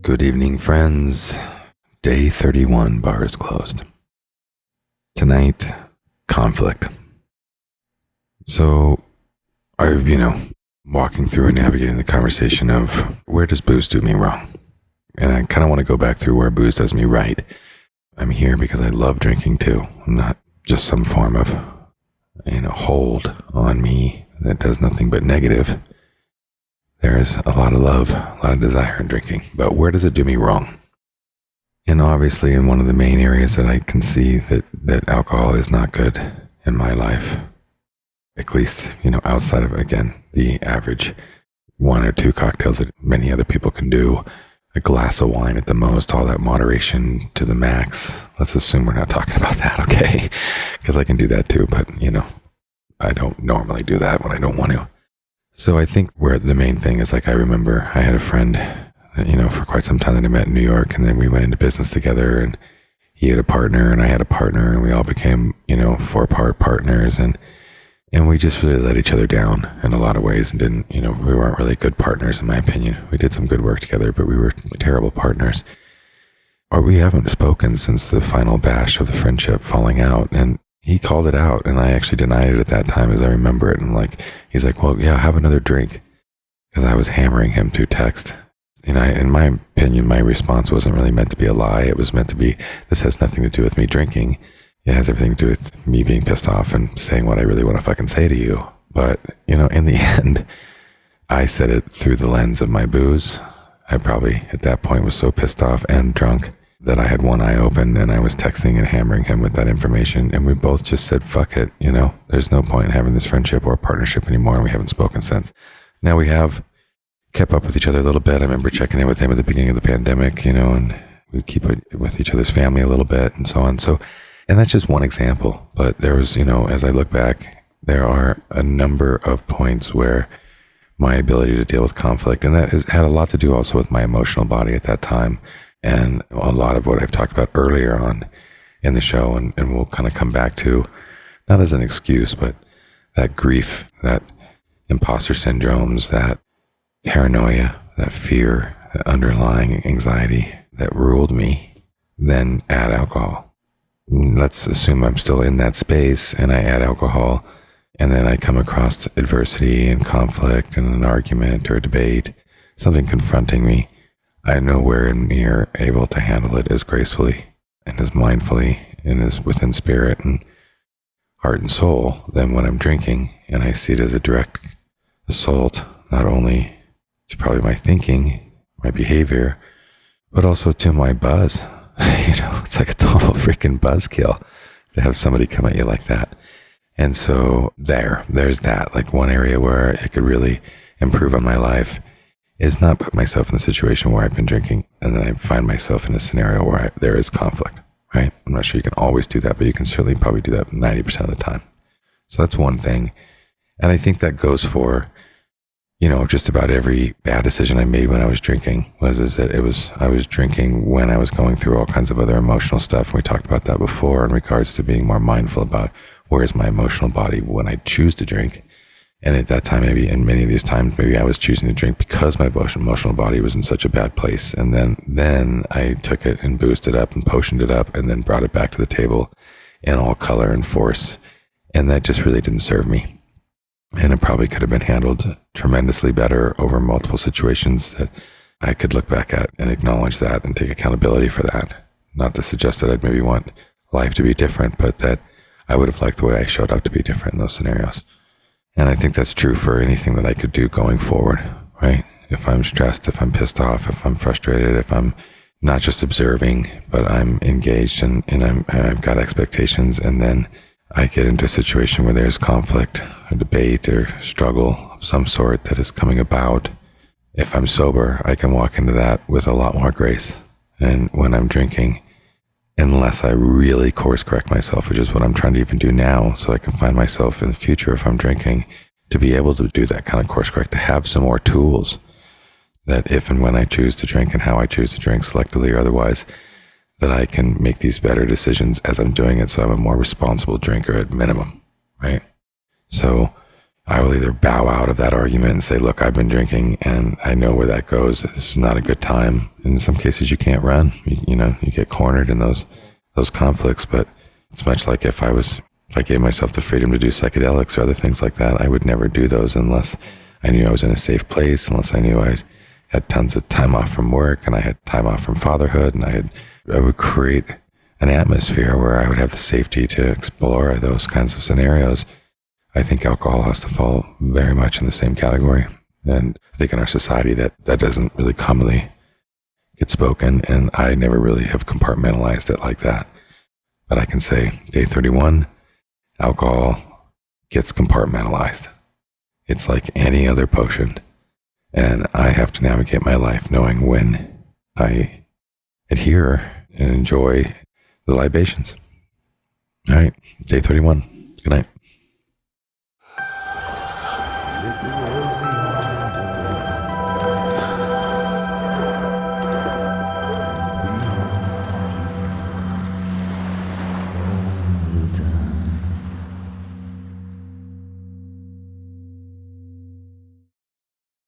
Good evening, friends. Day 31, bar is closed. Tonight, conflict. So, walking through and navigating the conversation of where does booze do me wrong? And I kind of want to go back through where booze does me right. I'm here because I love drinking too, not just some form of, hold on me that does nothing but negative. There's a lot of love, a lot of desire in drinking, but where does it do me wrong? And obviously in one of the main areas that I can see that alcohol is not good in my life, at least, outside of, again, the average 1 or 2 cocktails that many other people can do, a glass of wine at the most, all that moderation to the max. Let's assume we're not talking about that, okay? Because I can do that too, but, I don't normally do that when I don't want to. So I think where the main thing is, I remember I had a friend that, for quite some time that I met in New York, and then we went into business together, and he had a partner and I had a partner, and we all became, 4-part partners, and we just really let each other down in a lot of ways and didn't, we weren't really good partners in my opinion. We did some good work together, but we were terrible partners. Or we haven't spoken since the final bash of the friendship falling out, and he called it out, and I actually denied it at that time as I remember it. And he's like, well, yeah, have another drink. Because I was hammering him through text. In my opinion, my response wasn't really meant to be a lie. It was meant to be, this has nothing to do with me drinking. It has everything to do with me being pissed off and saying what I really want to fucking say to you. But, in the end, I said it through the lens of my booze. I probably, at that point, was so pissed off and drunk that I had one eye open, and I was texting and hammering him with that information, and we both just said, fuck it, there's no point in having this friendship or partnership anymore, and we haven't spoken since. Now we have kept up with each other a little bit. I remember checking in with him at the beginning of the pandemic, and we keep it with each other's family a little bit and so on. So, and that's just one example, but there was, as I look back, there are a number of points where my ability to deal with conflict, and that had a lot to do also with my emotional body at that time. And a lot of what I've talked about earlier on in the show, and we'll kind of come back to, not as an excuse, but that grief, that imposter syndromes, that paranoia, that fear, that underlying anxiety that ruled me, then add alcohol. Let's assume I'm still in that space and I add alcohol, and then I come across adversity and conflict and an argument or a debate, something confronting me. I'm nowhere near able to handle it as gracefully and as mindfully and as within spirit and heart and soul than when I'm drinking, and I see it as a direct assault, not only to probably my thinking, my behavior, but also to my buzz. It's like a total freaking buzzkill to have somebody come at you like that. And so there's that, one area where I could really improve on my life is not put myself in the situation where I've been drinking and then I find myself in a scenario where there is conflict, right? I'm not sure you can always do that, but you can certainly probably do that 90% of the time. So that's one thing. And I think that goes for, just about every bad decision I made when I was drinking I was drinking when I was going through all kinds of other emotional stuff. And we talked about that before in regards to being more mindful about where is my emotional body when I choose to drink. And at that time, maybe, and many of these times, maybe I was choosing to drink because my emotional body was in such a bad place. And then I took it and boosted up and potioned it up and then brought it back to the table in all color and force. And that just really didn't serve me. And it probably could have been handled tremendously better over multiple situations that I could look back at and acknowledge that and take accountability for that. Not to suggest that I'd maybe want life to be different, but that I would have liked the way I showed up to be different in those scenarios. And I think that's true for anything that I could do going forward, right? If I'm stressed, if I'm pissed off, if I'm frustrated, if I'm not just observing, but I'm engaged and I've got expectations, and then I get into a situation where there's conflict, a debate, or struggle of some sort that is coming about. If I'm sober, I can walk into that with a lot more grace. And when I'm drinking, unless I really course correct myself, which is what I'm trying to even do now, so I can find myself in the future if I'm drinking, to be able to do that kind of course correct, to have some more tools that if and when I choose to drink and how I choose to drink, selectively or otherwise, that I can make these better decisions as I'm doing it, so I'm a more responsible drinker at minimum, right? So I will either bow out of that argument and say, look, I've been drinking and I know where that goes. It's not a good time. In some cases, you can't run. You get cornered in those conflicts. But it's much like if I gave myself the freedom to do psychedelics or other things like that, I would never do those unless I knew I was in a safe place, unless I knew I had tons of time off from work and I had time off from fatherhood, and I would create an atmosphere where I would have the safety to explore those kinds of scenarios. I think alcohol has to fall very much in the same category. And I think in our society that doesn't really commonly get spoken, and I never really have compartmentalized it like that. But I can say day 31, alcohol gets compartmentalized. It's like any other potion. And I have to navigate my life knowing when I adhere and enjoy the libations. All right, day 31. Good night. Time.